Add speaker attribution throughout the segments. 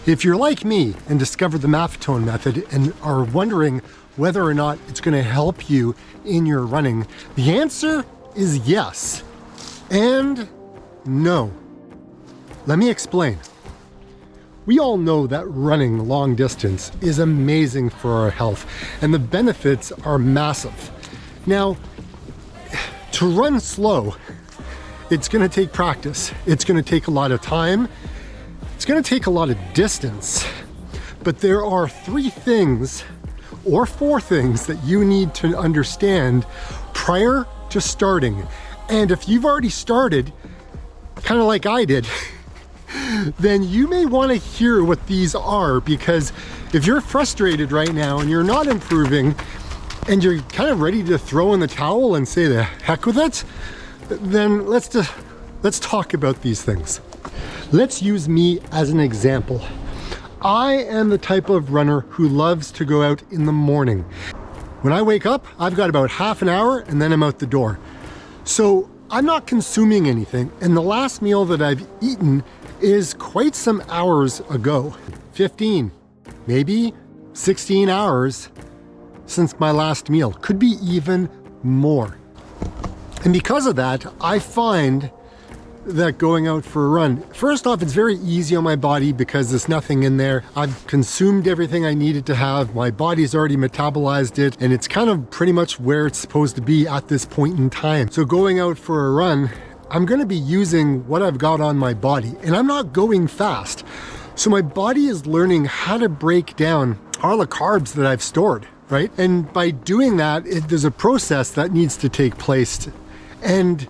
Speaker 1: If you're like me and discovered the Maffetone Method and are wondering whether or not it's going to help you in your running, the answer is yes and no. Let me explain. We all know that running long distance is amazing for our health and the benefits are massive. Now, to run slow, it's going to take practice. It's going to take a lot of time. It's going to take a lot of distance. But there are 3 things or 4 things that you need to understand prior to starting. And if you've already started, kind of like I did, then you may want to hear what these are, because if you're frustrated right now and you're not improving and you're kind of ready to throw in the towel and say the heck with it, then let's talk about these things. Let's use me as an example. I am the type of runner who loves to go out in the morning. When I wake up, I've got about half an hour and then I'm out the door. So I'm not consuming anything, and the last meal that I've eaten is quite some hours ago. 15, maybe 16 hours since my last meal, could be even more. And because of that, I find that going out for a run, first off, it's very easy on my body because there's nothing in there. I've consumed everything I needed to have. My body's already metabolized it, and it's kind of pretty much where it's supposed to be at this point in time. So going out for a run, I'm going to be using what I've got on my body, and I'm not going fast. So my body is learning how to break down all the carbs that I've stored, right? And by doing that, there's a process that needs to take place. And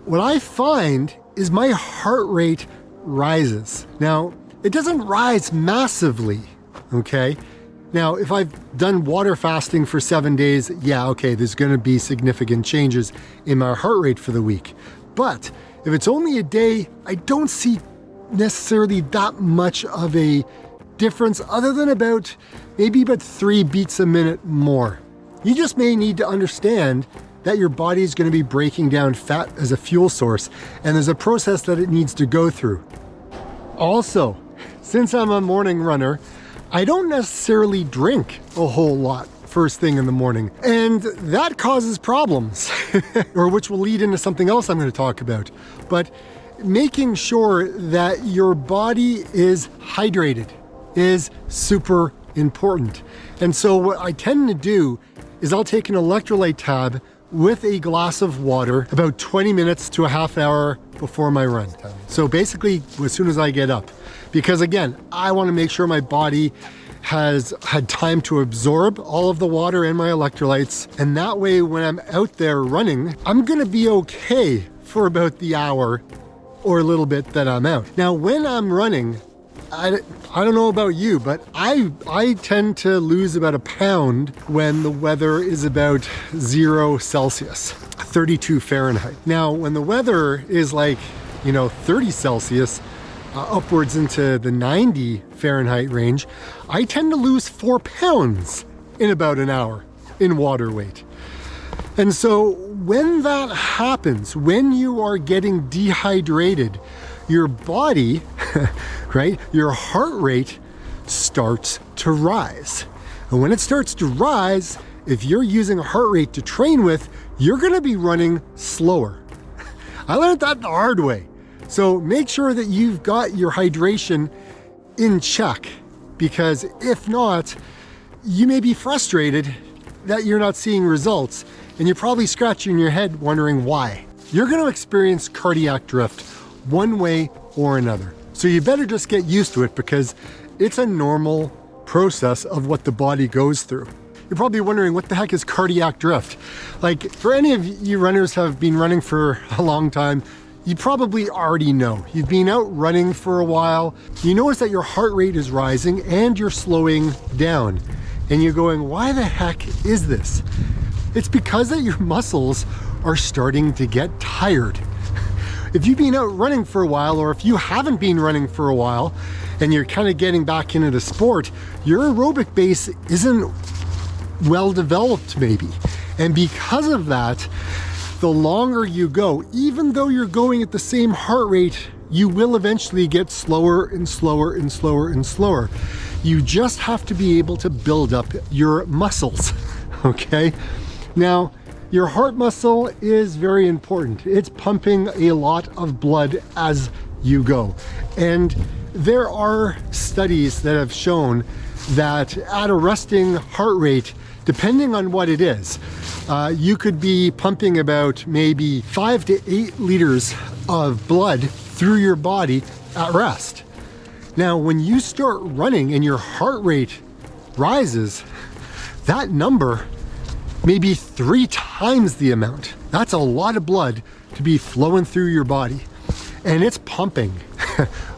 Speaker 1: what I find is my heart rate rises. Now, it doesn't rise massively, okay? Now, if I've done water fasting for 7 days, yeah, okay, there's gonna be significant changes in my heart rate for the week. But if it's only a day, I don't see necessarily that much of a difference, other than maybe about 3 beats a minute more. You just may need to understand that your body is going to be breaking down fat as a fuel source, and there's a process that it needs to go through. Also, since I'm a morning runner, I don't necessarily drink a whole lot first thing in the morning, and that causes problems, or which will lead into something else I'm going to talk about. But making sure that your body is hydrated is super important. And so what I tend to do is I'll take an electrolyte tab with a glass of water about 20 minutes to a half hour before my run. So basically, as soon as I get up, because again, I want to make sure my body has had time to absorb all of the water and my electrolytes. And that way, when I'm out there running, I'm going to be okay for about the hour or a little bit that I'm out. Now, when I'm running, I don't know about you, but I tend to lose about 1 pound when the weather is about 0 Celsius, 32 Fahrenheit. Now, when the weather is like, 30 Celsius, upwards into the 90 Fahrenheit range, I tend to lose 4 pounds in about an hour in water weight. And so when that happens, when you are getting dehydrated, your body, right, your heart rate starts to rise. And when it starts to rise, if you're using a heart rate to train with, you're going to be running slower. I learned that the hard way. So make sure that you've got your hydration in check, because if not, you may be frustrated that you're not seeing results, and you're probably scratching your head wondering why. You're going to experience cardiac drift one way or another. So you better just get used to it, because it's a normal process of what the body goes through. You're probably wondering, what the heck is cardiac drift? Like, for any of you runners who have been running for a long time, you probably already know. You've been out running for a while. You notice that your heart rate is rising and you're slowing down. And you're going, why the heck is this? It's because that your muscles are starting to get tired. If you've been out running for a while, or if you haven't been running for a while, and you're kind of getting back into the sport, your aerobic base isn't well developed maybe. And because of that, the longer you go, even though you're going at the same heart rate you will eventually get slower and slower and slower and slower. You just have to be able to build up your muscles, okay? Now, your heart muscle is very important. It's pumping a lot of blood as you go. And there are studies that have shown that at a resting heart rate, depending on what it is, you could be pumping about maybe 5 to 8 liters of blood through your body at rest. Now, when you start running and your heart rate rises, that number may be 3 times the amount. That's a lot of blood to be flowing through your body. And it's pumping,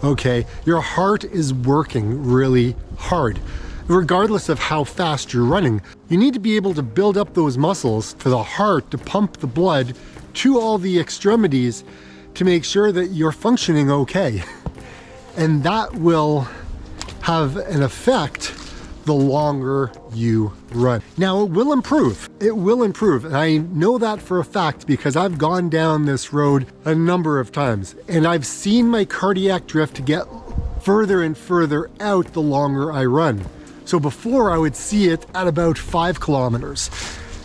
Speaker 1: okay? Your heart is working really hard. Regardless of how fast you're running, you need to be able to build up those muscles for the heart to pump the blood to all the extremities to make sure that you're functioning okay. And that will have an effect the longer you run. Now, it will improve. It will improve. And I know that for a fact because I've gone down this road a number of times and I've seen my cardiac drift get further and further out the longer I run. So before I would see it at about 5 kilometers,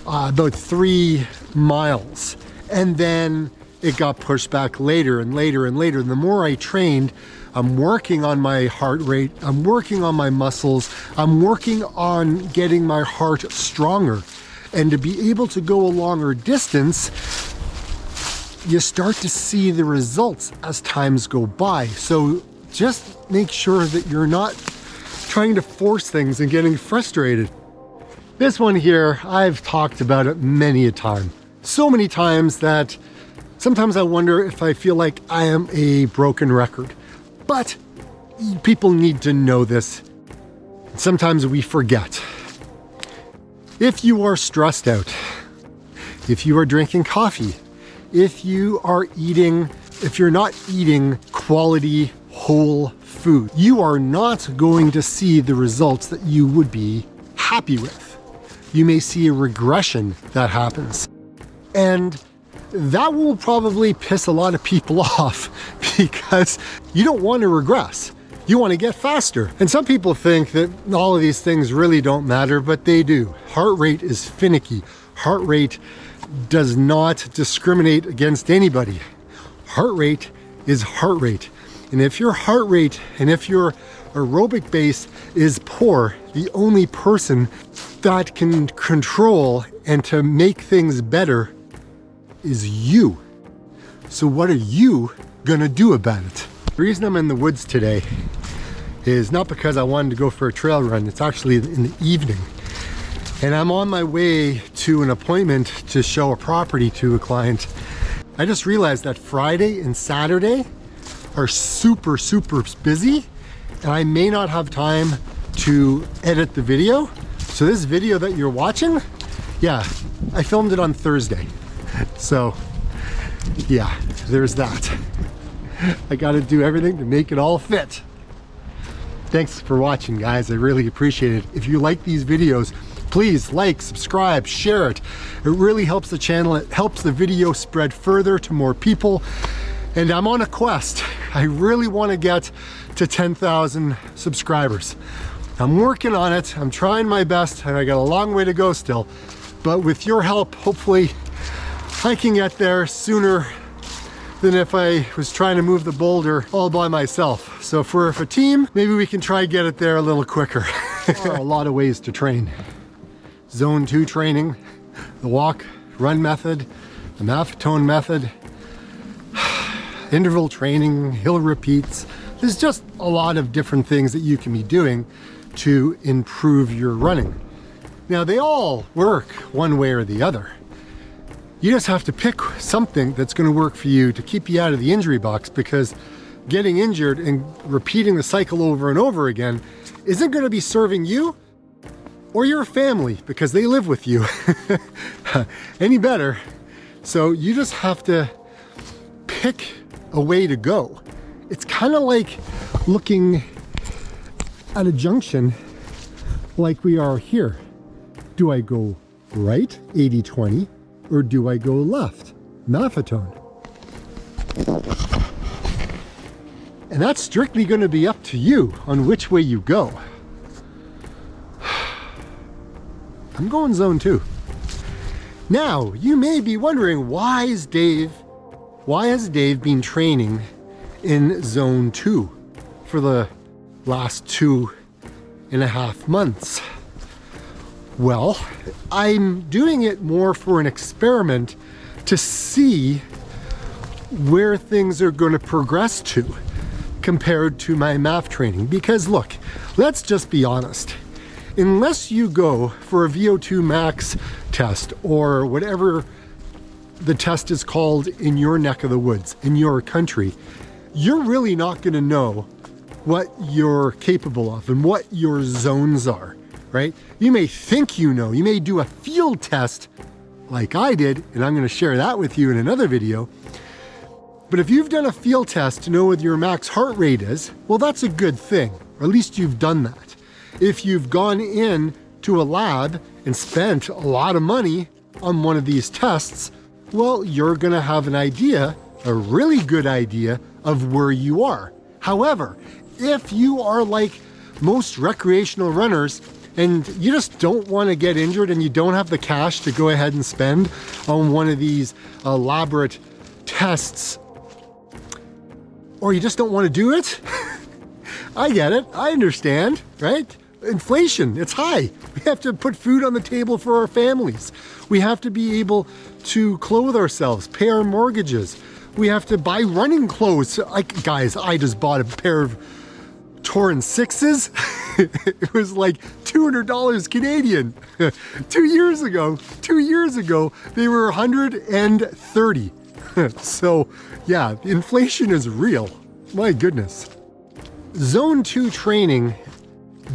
Speaker 1: about 3 miles. And then it got pushed back later and later and later. And the more I trained, I'm working on my heart rate, I'm working on my muscles, I'm working on getting my heart stronger. And to be able to go a longer distance, you start to see the results as times go by. So just make sure that you're not trying to force things and getting frustrated. This one here, I've talked about it many a time. So many times that sometimes I wonder if I feel like I am a broken record. But people need to know this. Sometimes we forget. If you are stressed out, if you are drinking coffee, if you're not eating quality whole food, you are not going to see the results that you would be happy with. You may see a regression that happens. And that will probably piss a lot of people off because you don't want to regress. You want to get faster. And some people think that all of these things really don't matter, but they do. Heart rate is finicky. Heart rate does not discriminate against anybody. Heart rate is heart rate. And if your heart rate and if your aerobic base is poor, the only person that can control and to make things better is you. So what are you gonna do about it? The reason I'm in the woods today is not because I wanted to go for a trail run. It's actually in the evening. And I'm on my way to an appointment to show a property to a client. I just realized that Friday and Saturday are super busy and I may not have time to edit the video. So this video that you're watching, yeah, I filmed it on Thursday. So yeah, there's that. I got to do everything to make it all fit. Thanks for watching, guys. I really appreciate it. If you like these videos, please like, subscribe, share it. It really helps the channel. It helps the video spread further to more people. And I'm on a quest. I really want to get to 10,000 subscribers. I'm working on it. I'm trying my best and I got a long way to go still. But with your help, hopefully I can get there sooner than if I was trying to move the boulder all by myself. So if we're a team, maybe we can try to get it there a little quicker. There are a lot of ways to train. Zone 2 training, the walk, run method, the Maffetone method, interval training, hill repeats. There's just a lot of different things that you can be doing to improve your running. Now they all work one way or the other. You just have to pick something that's going to work for you to keep you out of the injury box, because getting injured and repeating the cycle over and over again isn't going to be serving you or your family, because they live with you, any better. So you just have to pick a way to go. It's kind of like looking at a junction like we are here. Do I go right, 80-20, or do I go left, Maffetone? And that's strictly going to be up to you on which way you go. I'm going zone 2. Now, you may be wondering, why has Dave been training in zone 2 for the last 2.5 months? Well, I'm doing it more for an experiment to see where things are going to progress to compared to my MAF training. Because look, let's just be honest. Unless you go for a VO2 max test or whatever the test is called in your neck of the woods, in your country, you're really not going to know what you're capable of and what your zones are, right? You may think you know, you may do a field test like I did, and I'm going to share that with you in another video. But if you've done a field test to know what your max heart rate is, well, that's a good thing, or at least you've done that. If you've gone in to a lab and spent a lot of money on one of these tests, well, you're going to have an idea, a really good idea of where you are. However, if you are like most recreational runners and you just don't want to get injured and you don't have the cash to go ahead and spend on one of these elaborate tests, or you just don't want to do it, I get it. I understand, right? Inflation, it's high. We have to put food on the table for our families. We have to be able to clothe ourselves, pay our mortgages. We have to buy running clothes. Guys, I just bought a pair of Torn 6s. It was like $200 Canadian. 2 years ago, they were 130. So yeah, inflation is real. My goodness. Zone 2 training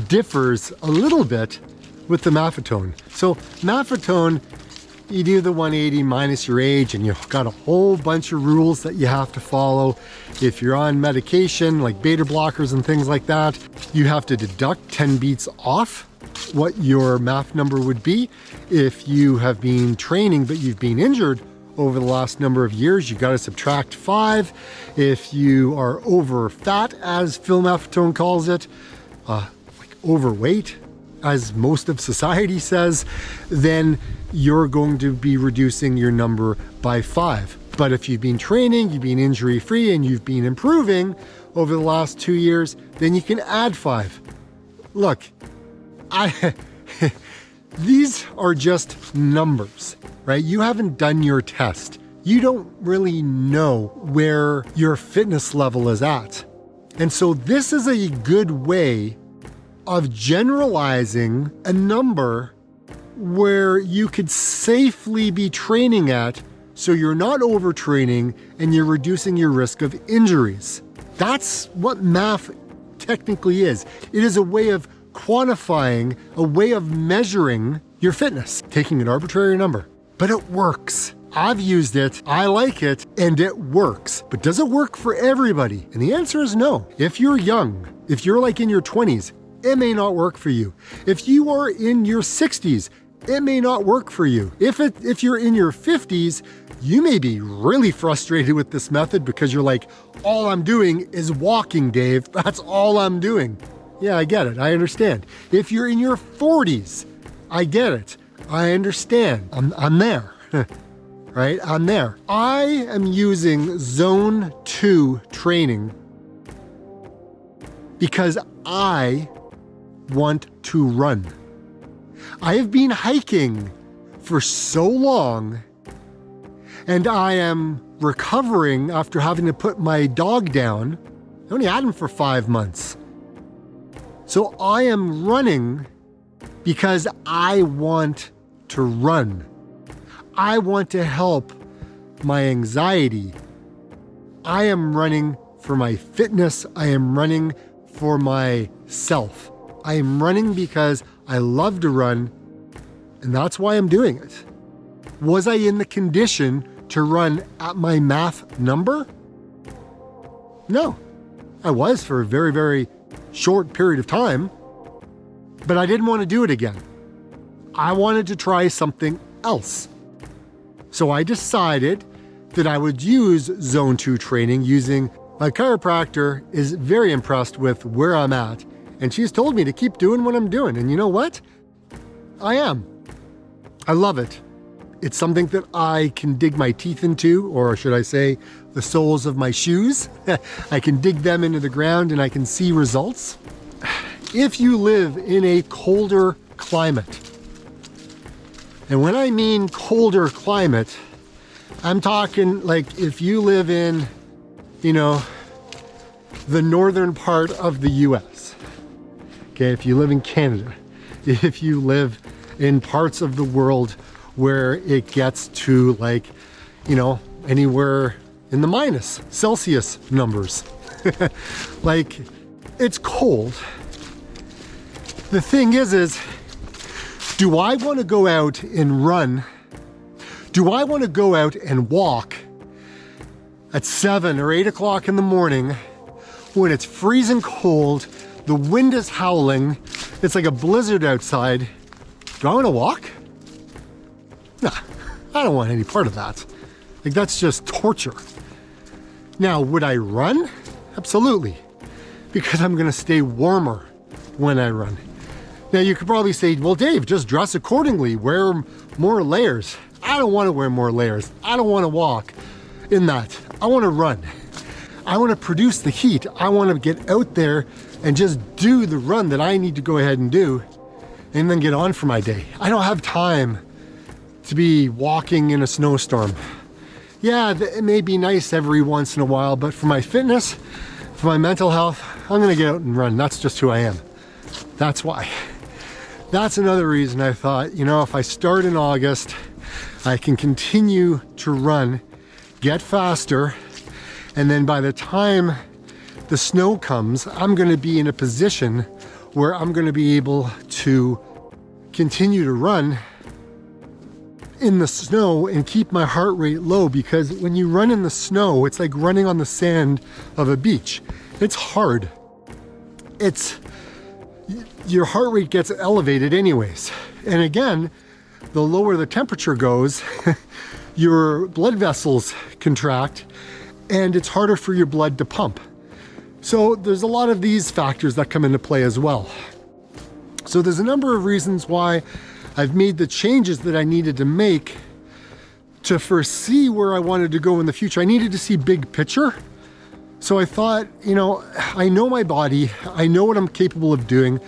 Speaker 1: differs a little bit with the Maffetone. So Maffetone, you do the 180 minus your age, and you've got a whole bunch of rules that you have to follow. If you're on medication like beta blockers and things like that, you have to deduct 10 beats off what your MAF number would be. If you have been training but you've been injured over the last number of years, you got to subtract 5. If you are over fat, as Phil Maffetone calls it, like overweight, as most of society says, then you're going to be reducing your number by 5. But if you've been training, you've been injury free, and you've been improving over the last 2 years, then you can add 5. Look, these are just numbers, right? You haven't done your test. You don't really know where your fitness level is at. And so this is a good way of generalizing a number where you could safely be training at, so you're not overtraining and you're reducing your risk of injuries. That's what MAF technically is. It is a way of quantifying, a way of measuring your fitness, taking an arbitrary number. But it works. I've used it, I like it, and it works. But does it work for everybody? And the answer is no. If you're young, if you're like in your 20s, it may not work for you. If you are in your 60s, it may not work for you. If you're in your 50s, you may be really frustrated with this method because you're like, all I'm doing is walking, Dave. That's all I'm doing. Yeah, I get it. I understand. If you're in your 40s, I get it. I understand. I'm there. Right? I'm there. I am using Zone 2 training because I want to run. I have been hiking for so long, and I am recovering after having to put my dog down. I only had him for 5 months. So I am running because I want to run. I want to help my anxiety. I am running for my fitness. I am running for myself. I am running because I love to run, and that's why I'm doing it. Was I in the condition to run at my MAF number? No. I was for a very, very short period of time, but I didn't want to do it again. I wanted to try something else. So I decided that I would use Zone 2 training using My chiropractor is very impressed with where I'm at, and she's told me to keep doing what I'm doing. And you know what? I am. I love it. It's something that I can dig my teeth into, or should I say, the soles of my shoes. I can dig them into the ground and I can see results. If you live in a colder climate, and when I mean colder climate, I'm talking like if you live in, the northern part of the US. Okay, if you live in Canada, if you live in parts of the world where it gets to like, anywhere in the minus Celsius numbers. Like, it's cold. The thing is, do I want to go out and run? Do I want to go out and walk at 7 or 8 o'clock in the morning when it's freezing cold, the wind is howling, it's like a blizzard outside? Do I want to walk? Nah, I don't want any part of that. Like, that's just torture. Now, would I run? Absolutely. Because I'm gonna stay warmer when I run. Now, you could probably say, well, Dave, just dress accordingly, wear more layers. I don't wanna wear more layers. I don't wanna walk in that. I wanna run. I wanna produce the heat. I wanna get out there and just do the run that I need to go ahead and do and then get on for my day. I don't have time to be walking in a snowstorm. Yeah, it may be nice every once in a while, but for my fitness, for my mental health, I'm gonna get out and run. That's just who I am. That's why. That's another reason I thought, if I start in August, I can continue to run, get faster, and then by the time the snow comes, I'm gonna be in a position where I'm gonna be able to continue to run in the snow and keep my heart rate low, because when you run in the snow, it's like running on the sand of a beach. It's hard. Your heart rate gets elevated anyways. And again, the lower the temperature goes, your blood vessels contract and it's harder for your blood to pump. So there's a lot of these factors that come into play as well. So there's a number of reasons why I've made the changes that I needed to make to foresee where I wanted to go in the future. I needed to see big picture. So I thought, I know my body, I know what I'm capable of doing.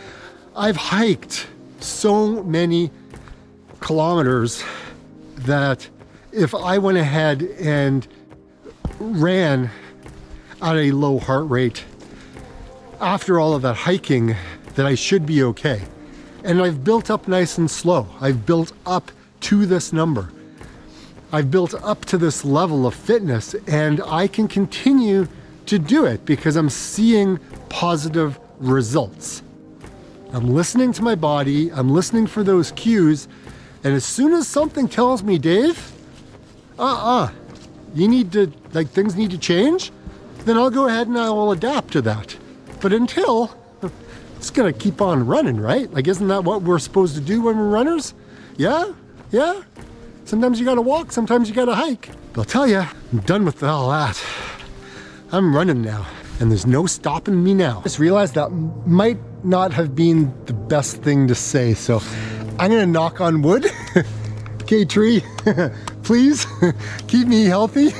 Speaker 1: I've hiked so many kilometers that if I went ahead and ran at a low heart rate after all of that hiking, that I should be okay. And I've built up nice and slow. I've built up to this number. I've built up to this level of fitness, and I can continue to do it because I'm seeing positive results. I'm listening to my body, I'm listening for those cues, and as soon as something tells me, Dave, you need to, things need to change, then I'll go ahead and I will adapt to that. But until, it's gonna keep on running, right? Isn't that what we're supposed to do when we're runners? Yeah. Sometimes you gotta walk, sometimes you gotta hike. But I'll tell you, I'm done with all that. I'm running now, and there's no stopping me now. Just realized that might not have been the best thing to say, so I'm gonna knock on wood. Okay, tree, please keep me healthy.